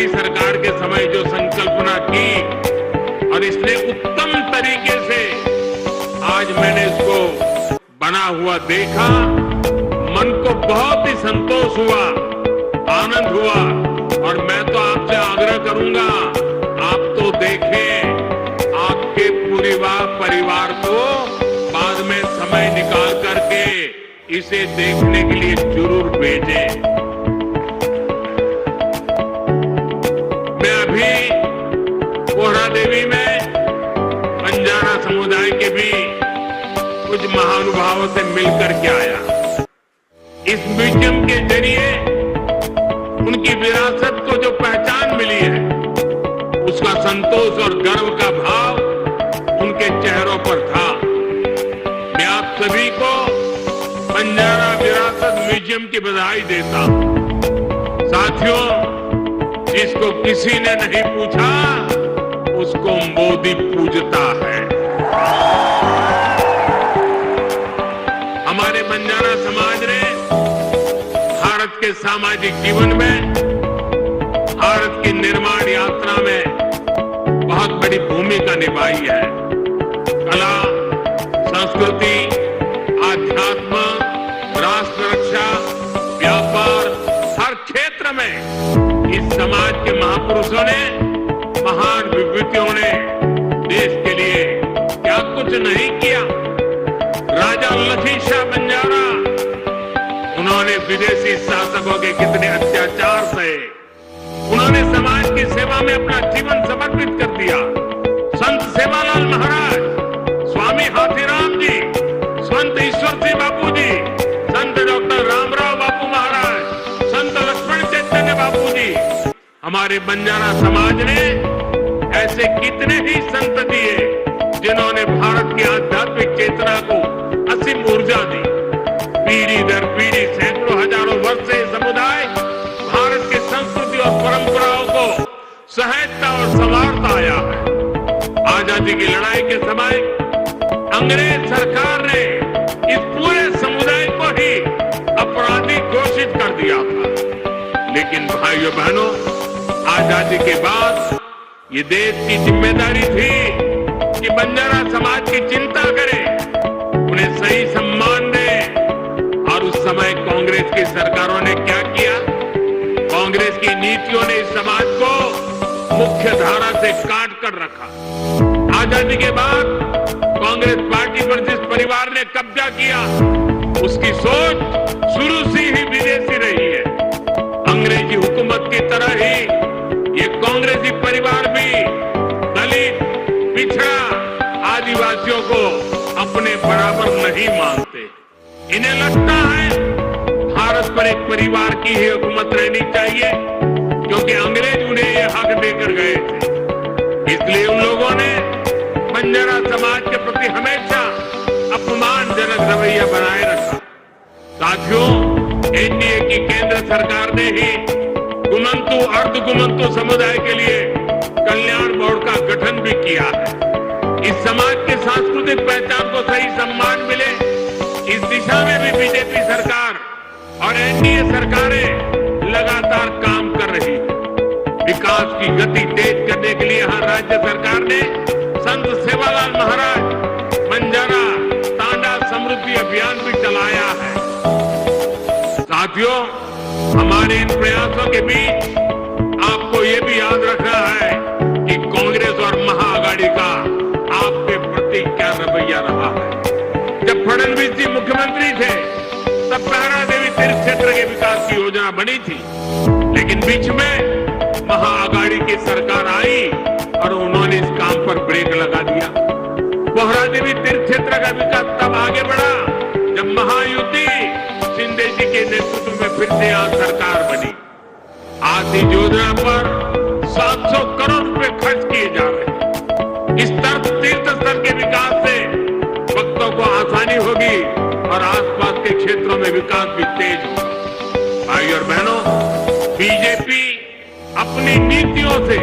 पिछली सरकार के समय जो संकल्पना की और इसने उत्तम तरीके से आज मैंने इसको बना हुआ देखा, मन को बहुत ही संतोष हुआ, आनंद हुआ। और मैं तो आपसे आग्रह करूंगा, आप तो देखें, आपके पूरे परिवार को बाद में समय निकाल करके इसे देखने के लिए जरूर भेजें। मैं अभी कोहरा देवी में बंजारा समुदाय के भी कुछ महानुभावों से मिलकर के आया। इस म्यूजियम के जरिए उनकी विरासत को जो पहचान मिली है, उसका संतोष और गर्व का भाव उनके चेहरों पर था। मैं आप सभी को बंजारा विरासत म्यूजियम की बधाई देता हूं। साथियों, जिसको किसी ने नहीं पूछा, उसको मोदी पूजता है। हमारे बंजारा समाज ने भारत के सामाजिक जीवन में, भारत की निर्माण यात्रा में बहुत बड़ी भूमिका निभाई है। कला, संस्कृति, आध्यात्म, राष्ट्र रक्षा, व्यापार, हर क्षेत्र में इस समाज के महापुरुषों ने, महान विभूतियों ने देश के लिए क्या कुछ नहीं किया। राजा लखी शाह बंजारा, उन्होंने विदेशी शासकों के कितने अत्याचार सहे, उन्होंने समाज की सेवा में अपना जीवन समर्पित कर दिया। संत सेवालाल महाराज, स्वामी हाथीराम जी, संत ईश्वर सिंह बापू जी, संत डॉक्टर रामराव बापू महाराज, संत लक्ष्मण चैतन्य बापू जी, हमारे बंजारा समाज ने ऐसे कितने ही संत दिए जिन्होंने भारत की आध्यात्मिक चेतना को असीम ऊर्जा दी। पीढ़ी दर पीढ़ी, सैकड़ों हजारों वर्ष से समुदाय भारत की संस्कृति और परंपराओं को सहेजता और संवारता आया है। आजादी की लड़ाई के समय अंग्रेज सरकार ने इस पूरे समुदाय को ही अपराधी घोषित कर दिया था। लेकिन भाइयों बहनों, आजादी के बाद ये देश की जिम्मेदारी थी कि बंजारा समाज की चिंता करे, उन्हें सही सम्मान दे। और उस समय कांग्रेस की सरकारों ने क्या किया? कांग्रेस की नीतियों ने इस समाज को मुख्य धारा से काट कर रखा। आजादी के बाद कांग्रेस पार्टी पर जिस परिवार ने कब्जा किया, उसकी सोच शुरू से ही विदेशी रही है। अंग्रेजी हुकूमत की तरह ही ये कांग्रेसी परिवार भी दलित, पिछड़ा, आदिवासियों को अपने बराबर नहीं मानते। इन्हें लगता है भारत पर एक परिवार की ही हुकूमत रहनी चाहिए, क्योंकि अंग्रेज उन्हें यह हक देकर गए थे। इसलिए उन लोगों ने बंजारा समाज के प्रति हमेशा अपमानजनक रवैया बनाए रखा। साथियों, एनडीए की केंद्र सरकार ने ही गुमंतु, अर्धगुमंतु समुदाय के लिए कल्याण बोर्ड का गठन भी किया है। इस समाज के सांस्कृतिक पहचान को सही सम्मान मिले, इस दिशा में भी बीजेपी सरकार और एनडीए सरकारें लगातार काम कर रही है। विकास की गति तेज करने के लिए यहां राज्य सरकार ने संत सेवालाल महाराज बंजारा तांडा समृद्धि अभियान भी चलाया है। साथियों, हमारे इन प्रयासों के बीच आपको ये भी याद रखना है कि कांग्रेस और महाआघाड़ी का आपके प्रति क्या रवैया रहा है। जब फडणवीस जी मुख्यमंत्री थे, तब कोहरा देवी तीर्थ क्षेत्र के विकास की योजना बनी थी, लेकिन बीच में महाआघाड़ी की सरकार आई और उन्होंने इस काम पर ब्रेक लगा दिया। कोहरा देवी तीर्थ क्षेत्र का विकास तब आगे बढ़ा जब महायुति शिंदे जी के नेतृत्व में फिर से यहां सरकार बनी। आज इस योजना पर 700 करोड़ रुपए खर्च किए जा रहे हैं। इस तीर्थ स्थल के विकास से भक्तों को आसानी होगी और आसपास के क्षेत्रों में विकास भी तेज होगा। भाई और बहनों, बीजेपी अपनी नीतियों से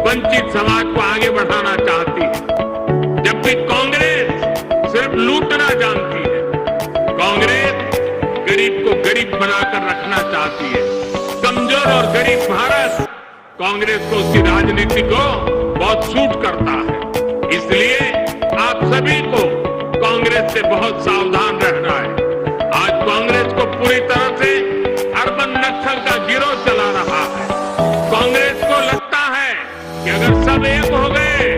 वंचित समाज को आगे बढ़ाना चाहती है, जबकि कांग्रेस सिर्फ लूटना जानती है। कांग्रेस गरीब को गरीब बनाकर रखना चाहती है। कमजोर और गरीब भारत कांग्रेस को उसकी राजनीति को बहुत सूट करता है। इसलिए आप सभी को कांग्रेस से बहुत सावधान रहना है। आज कांग्रेस को पूरी तरह से अर्बन नक्सल का गिरोह चला रहा है। कांग्रेस को लगता है कि अगर सब एक हो गए